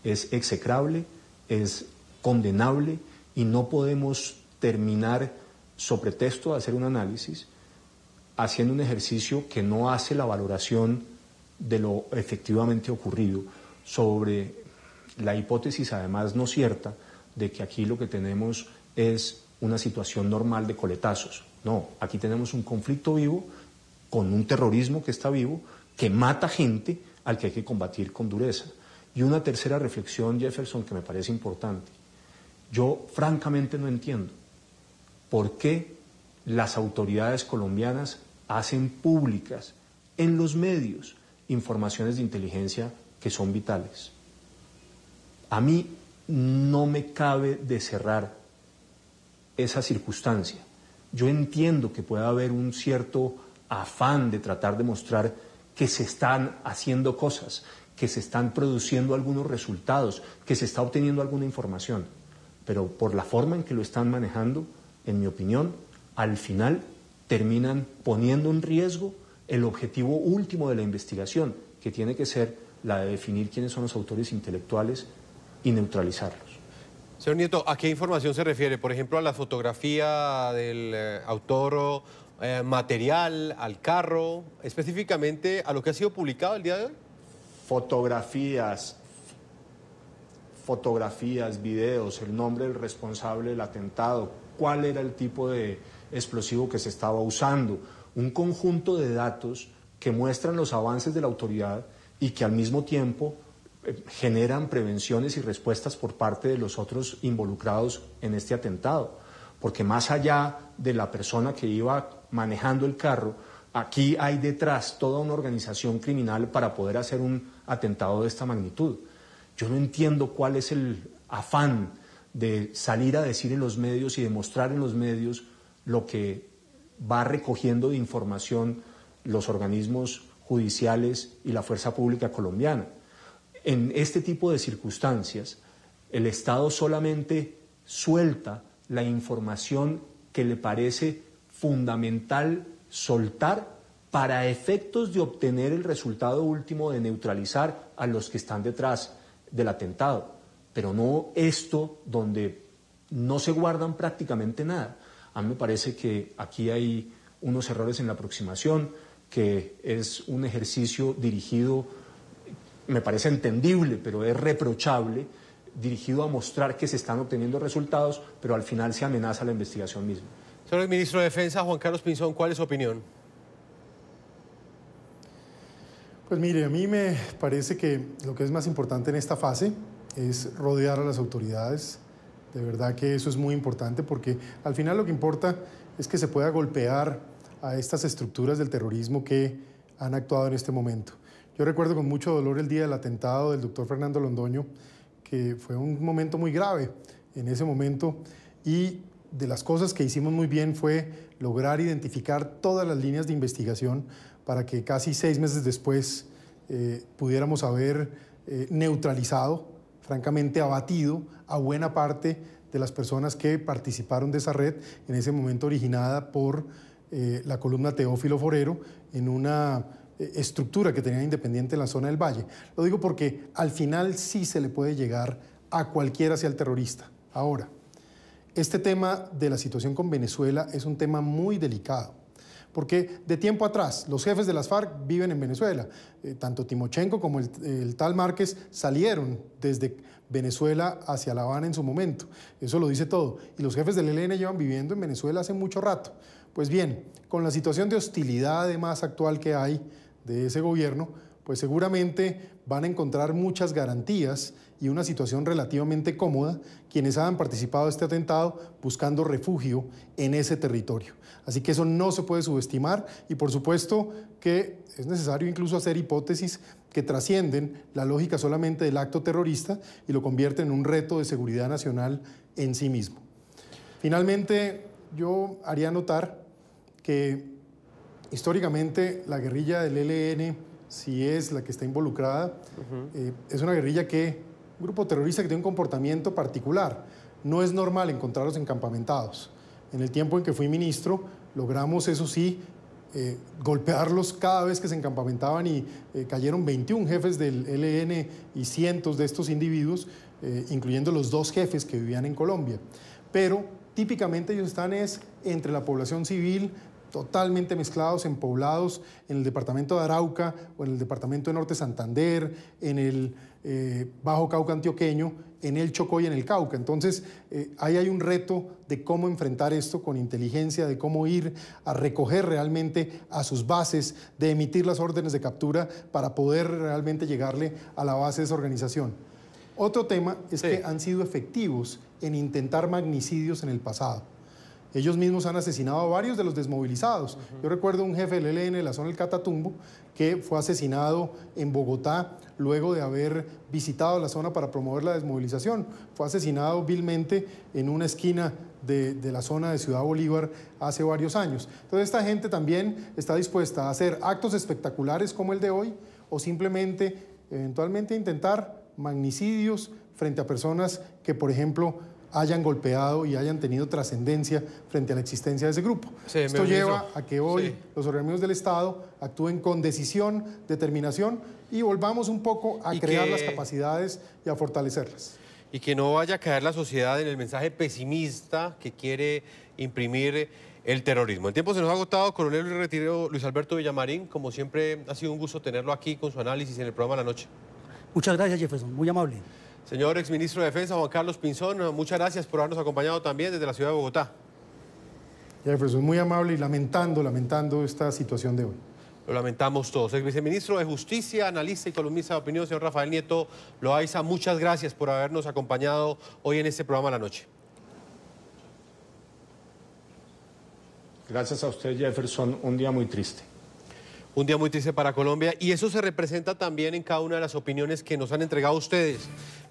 S11: Es execrable, es condenable y no podemos terminar, sobre pretexto de hacer un análisis, haciendo un ejercicio que no hace la valoración de lo efectivamente ocurrido sobre la hipótesis, además no cierta, de que aquí lo que tenemos es una situación normal de coletazos. No, aquí tenemos un conflicto vivo con un terrorismo que está vivo, que mata gente al que hay que combatir con dureza. Y una tercera reflexión, Jefferson, que me parece importante. Yo francamente no entiendo por qué las autoridades colombianas hacen públicas en los medios informaciones de inteligencia que son vitales. A mí no me cabe de cerrar esa circunstancia. Yo entiendo que pueda haber un cierto afán de tratar de mostrar que se están haciendo cosas, que se están produciendo algunos resultados, que se está obteniendo alguna información, pero por la forma en que lo están manejando, en mi opinión, al final terminan poniendo en riesgo el objetivo último de la investigación, que tiene que ser la de definir quiénes son los autores intelectuales y neutralizarlos.
S6: Señor Nieto, ¿a qué información se refiere? Por ejemplo, a la fotografía del autor material, al carro, específicamente a lo que ha sido publicado el día de hoy.
S11: Fotografías, videos, el nombre del responsable del atentado, cuál era el tipo de explosivo que se estaba usando, un conjunto de datos que muestran los avances de la autoridad y que al mismo tiempo generan prevenciones y respuestas por parte de los otros involucrados en este atentado. Porque más allá de la persona que iba manejando el carro, aquí hay detrás toda una organización criminal para poder hacer un atentado de esta magnitud. Yo no entiendo cuál es el afán de salir a decir en los medios y demostrar en los medios lo que va recogiendo de información los organismos judiciales y la fuerza pública colombiana. En este tipo de circunstancias, el Estado solamente suelta la información que le parece fundamental soltar para efectos de obtener el resultado último de neutralizar a los que están detrás del atentado. Pero no esto donde no se guardan prácticamente nada. A mí me parece que aquí hay unos errores en la aproximación, que es un ejercicio dirigido, me parece entendible, pero es reprochable, dirigido a mostrar que se están obteniendo resultados, pero al final se amenaza la investigación misma.
S6: Señor ministro de Defensa, Juan Carlos Pinzón, ¿cuál es su opinión?
S10: Pues mire, a mí me parece que lo que es más importante en esta fase es rodear a las autoridades. De verdad que eso es muy importante porque al final lo que importa es que se pueda golpear a estas estructuras del terrorismo que han actuado en este momento. Yo recuerdo con mucho dolor el día del atentado del doctor Fernando Londoño, que fue un momento muy grave en ese momento, y de las cosas que hicimos muy bien fue lograr identificar todas las líneas de investigación para que casi 6 meses después pudiéramos haber neutralizado, francamente abatido a buena parte de las personas que participaron de esa red, en ese momento originada por la columna Teófilo Forero, en una estructura que tenía independiente en la zona del Valle. Lo digo porque al final sí se le puede llegar a cualquiera sea el terrorista. Ahora, este tema de la situación con Venezuela es un tema muy delicado, porque de tiempo atrás los jefes de las FARC viven en Venezuela. Tanto Timochenko como el tal Márquez salieron desde Venezuela hacia La Habana en su momento. Eso lo dice todo. Y los jefes del ELN llevan viviendo en Venezuela hace mucho rato. Pues bien, con la situación de hostilidad además actual que hay de ese gobierno, pues seguramente van a encontrar muchas garantías y una situación relativamente cómoda quienes hayan participado de este atentado buscando refugio en ese territorio. Así que eso no se puede subestimar y por supuesto que es necesario incluso hacer hipótesis que trascienden la lógica solamente del acto terrorista y lo convierten en un reto de seguridad nacional en sí mismo. Finalmente, yo haría notar que históricamente la guerrilla del ELN, si es la que está involucrada, es una guerrilla un grupo terrorista que tiene un comportamiento particular. No es normal encontrarlos encampamentados. En el tiempo en que fui ministro, logramos, eso sí, golpearlos cada vez que se encampamentaban y cayeron 21 jefes del ELN y cientos de estos individuos, incluyendo los 2 jefes que vivían en Colombia. Pero típicamente ellos están entre la población civil, totalmente mezclados en poblados en el departamento de Arauca o en el departamento de Norte Santander, en el Bajo Cauca antioqueño, en el Chocó y en el Cauca. Entonces, ahí hay un reto de cómo enfrentar esto con inteligencia, de cómo ir a recoger realmente a sus bases, de emitir las órdenes de captura para poder realmente llegarle a la base de esa organización. Otro tema es que han sido efectivos en intentar magnicidios en el pasado. Ellos mismos han asesinado a varios de los desmovilizados. Yo recuerdo un jefe del ELN de la zona del Catatumbo que fue asesinado en Bogotá luego de haber visitado la zona para promover la desmovilización. Fue asesinado vilmente en una esquina de la zona de Ciudad Bolívar hace varios años. Entonces esta gente también está dispuesta a hacer actos espectaculares como el de hoy o simplemente, eventualmente, intentar magnicidios frente a personas que, por ejemplo, hayan golpeado y hayan tenido trascendencia frente a la existencia de ese grupo. Esto lleva a que hoy los organismos del Estado actúen con decisión, determinación y volvamos un poco a crear las capacidades y a fortalecerlas.
S6: Y que no vaya a caer la sociedad en el mensaje pesimista que quiere imprimir el terrorismo. El tiempo se nos ha agotado. Coronel Luis Retiro Luis Alberto Villamarín, como siempre ha sido un gusto tenerlo aquí con su análisis en el programa La Noche.
S3: Muchas gracias, Jefferson, muy amable.
S6: Señor exministro de Defensa, Juan Carlos Pinzón, muchas gracias por habernos acompañado también desde la ciudad de Bogotá.
S10: Jefferson, muy amable y lamentando esta situación de hoy.
S6: Lo lamentamos todos. El viceministro de Justicia, analista y columnista de opinión, señor Rafael Nieto Loaiza, muchas gracias por habernos acompañado hoy en este programa La Noche.
S11: Gracias a usted, Jefferson, un día muy triste.
S6: Un día muy triste para Colombia y eso se representa también en cada una de las opiniones que nos han entregado ustedes,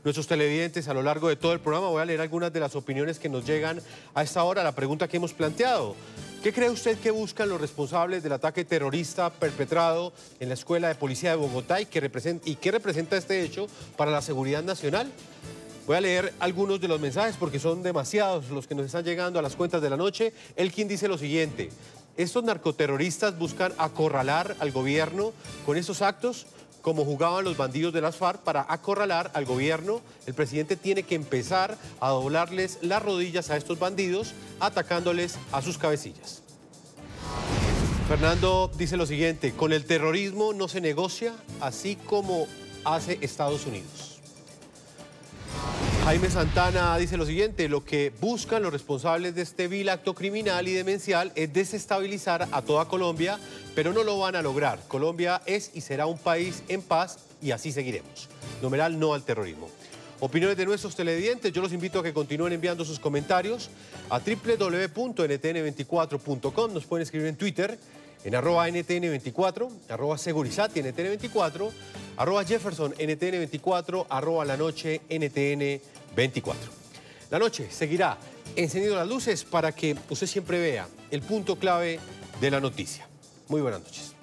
S6: nuestros televidentes, a lo largo de todo el programa. Voy a leer algunas de las opiniones que nos llegan a esta hora, la pregunta que hemos planteado. ¿Qué cree usted que buscan los responsables del ataque terrorista perpetrado en la Escuela de Policía de Bogotá y qué representa este hecho para la seguridad nacional? Voy a leer algunos de los mensajes porque son demasiados los que nos están llegando a las cuentas de La Noche. Elkin dice lo siguiente: estos narcoterroristas buscan acorralar al gobierno con estos actos. como jugaban los bandidos de las FARC para acorralar al gobierno. El presidente tiene que empezar a doblarles las rodillas a estos bandidos, atacándoles a sus cabecillas. Fernando dice lo siguiente: con el terrorismo no se negocia, así como hace Estados Unidos. Jaime Santana dice lo siguiente: lo que buscan los responsables de este vil acto criminal y demencial es desestabilizar a toda Colombia, pero no lo van a lograr. Colombia es y será un país en paz y así seguiremos. Numeral no al terrorismo. Opiniones de nuestros televidentes, yo los invito a que continúen enviando sus comentarios a www.ntn24.com. Nos pueden escribir en Twitter en @NTN24, @Segurizati NTN24, @Jefferson NTN24, @La-Noche NTN24. La Noche seguirá encendiendo las luces para que usted siempre vea el punto clave de la noticia. Muy buenas noches.